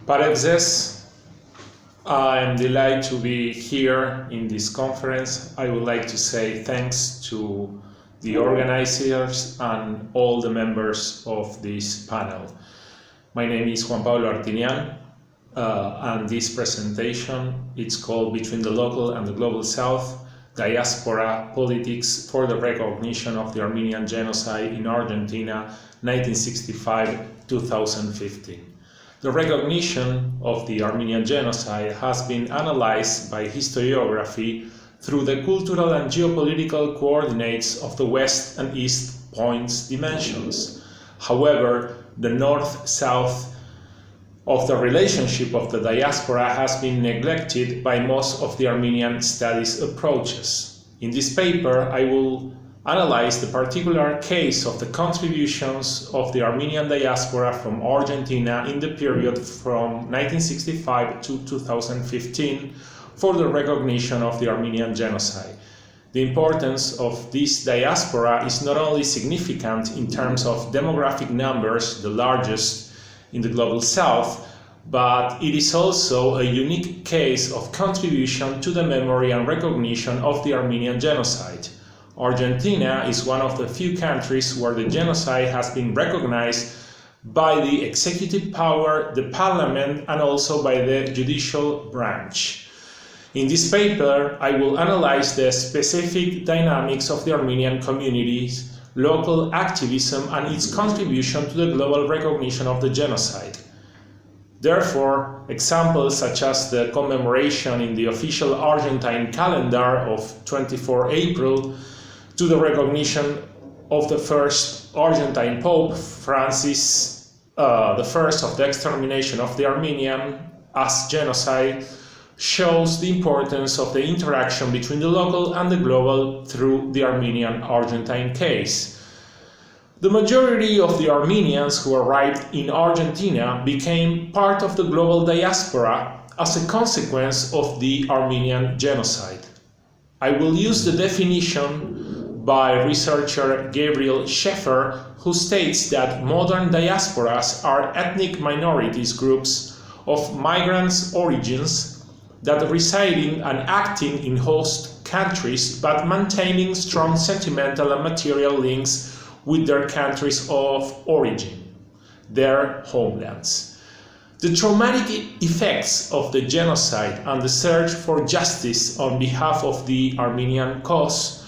Parevzes, I am delighted to be here in this conference. I would like to say thanks to the organizers and all the members of this panel. My name is Juan Pablo Artinian, and this presentation is called Between the Local and the Global South, Diaspora Politics for the Recognition of the Armenian Genocide in Argentina, 1965-2015. The recognition of the Armenian Genocide has been analyzed by historiography through the cultural and geopolitical coordinates of the West and East points dimensions. However, the North-South of the relationship of the diaspora has been neglected by most of the Armenian studies approaches. In this paper, I will analyze the particular case of the contributions of the Armenian diaspora from Argentina in the period from 1965 to 2015 for the recognition of the Armenian Genocide. The importance of this diaspora is not only significant in terms of demographic numbers, the largest in the Global South, but it is also a unique case of contribution to the memory and recognition of the Armenian Genocide. Argentina is one of the few countries where the genocide has been recognized by the executive power, the parliament, and also by the judicial branch. In this paper, I will analyze the specific dynamics of the Armenian communities, local activism, and its contribution to the global recognition of the genocide. Therefore, examples such as the commemoration in the official Argentine calendar of 24 April to the recognition of the first Argentine Pope, Francis I, of the extermination of the Armenian as genocide, shows the importance of the interaction between the local and the global through the Armenian-Argentine case. The majority of the Armenians who arrived in Argentina became part of the global diaspora as a consequence of the Armenian genocide. I will use the definition by researcher Gabriel Scheffer, who states that modern diasporas are ethnic minorities groups of migrants' origins that residing and acting in host countries but maintaining strong sentimental and material links with their countries of origin, their homelands. The traumatic effects of the genocide and the search for justice on behalf of the Armenian cause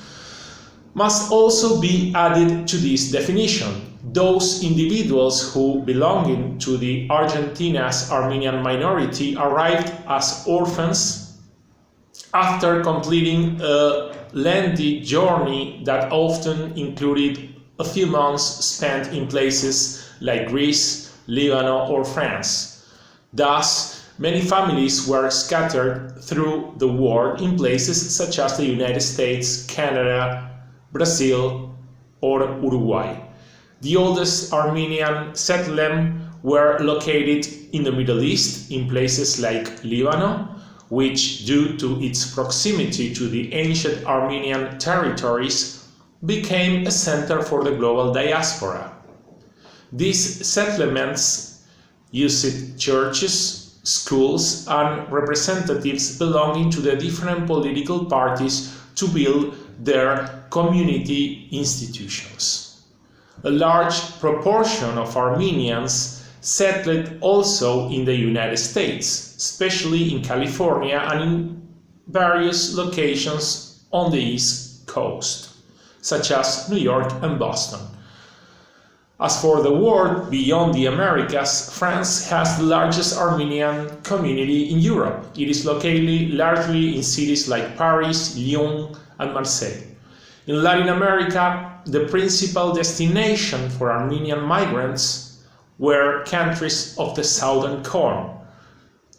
must also be added to this definition. Those individuals who, belonging to the Argentina's Armenian minority, arrived as orphans after completing a lengthy journey that often included a few months spent in places like Greece, Lebanon, or France. Thus, many families were scattered through the world in places such as the United States, Canada, Brazil, or Uruguay. The oldest Armenian settlements were located in the Middle East, in places like Lebanon, which, due to its proximity to the ancient Armenian territories, became a center for the global diaspora. These settlements used churches, schools, and representatives belonging to the different political parties to build their community institutions. A large proportion of Armenians settled also in the United States, especially in California and in various locations on the East Coast, such as New York and Boston. As for the world beyond the Americas, France has the largest Armenian community in Europe. It is located largely in cities like Paris, Lyon, and Marseille. In Latin America, the principal destination for Armenian migrants were countries of the Southern Cone,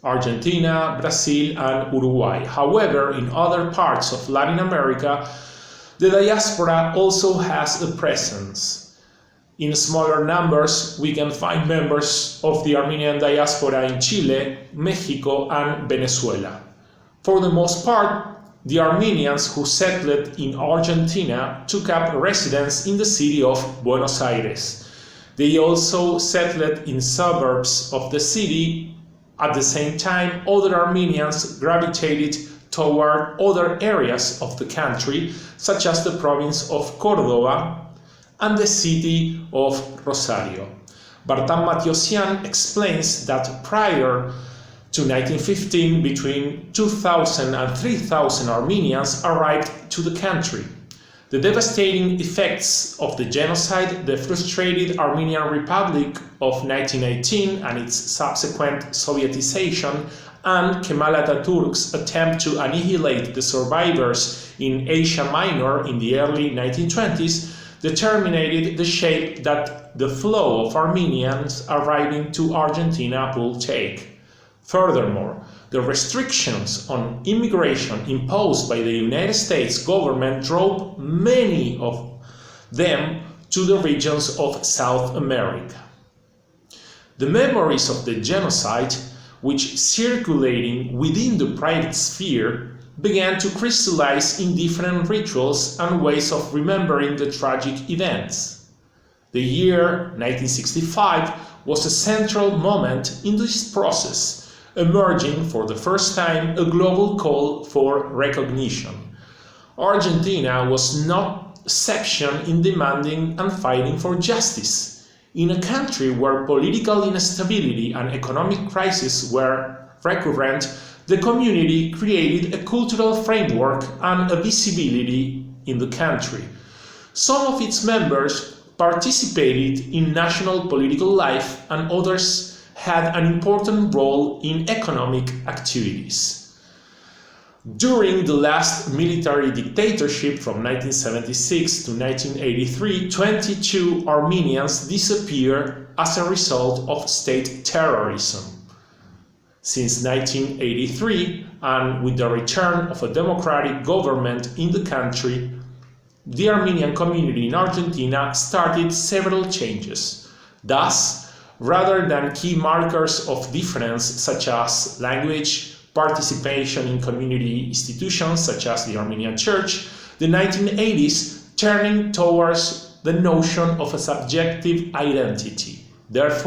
Argentina, Brazil, and Uruguay. However, in other parts of Latin America, the diaspora also has a presence. In smaller numbers, we can find members of the Armenian diaspora in Chile, Mexico, and Venezuela. For the most part, the Armenians who settled in Argentina took up residence in the city of Buenos Aires. They also settled in suburbs of the city. At the same time, other Armenians gravitated toward other areas of the country, such as the province of Córdoba and the city of Rosario. Bartan Mathiosian explains that prior to 1915, between 2,000 and 3,000 Armenians arrived to the country. The devastating effects of the genocide, the frustrated Armenian Republic of 1918 and its subsequent Sovietization, and Kemal Atatürk's attempt to annihilate the survivors in Asia Minor in the early 1920s determined the shape that the flow of Armenians arriving to Argentina will take. Furthermore, the restrictions on immigration imposed by the United States government drove many of them to the regions of South America. The memories of the genocide, which circulating within the private sphere, began to crystallize in different rituals and ways of remembering the tragic events. The year 1965 was a central moment in this process, emerging for the first time a global call for recognition. Argentina was no exception in demanding and fighting for justice. In a country where political instability and economic crises were recurrent, the community created a cultural framework and a visibility in the country. Some of its members participated in national political life, and others had an important role in economic activities. During the last military dictatorship from 1976 to 1983, 22 Armenians disappeared as a result of state terrorism. Since 1983, and with the return of a democratic government in the country, the Armenian community in Argentina started several changes. Thus, rather than key markers of difference such as language, participation in community institutions such as the Armenian Church, the 1980s turning towards the notion of a subjective identity. Therefore,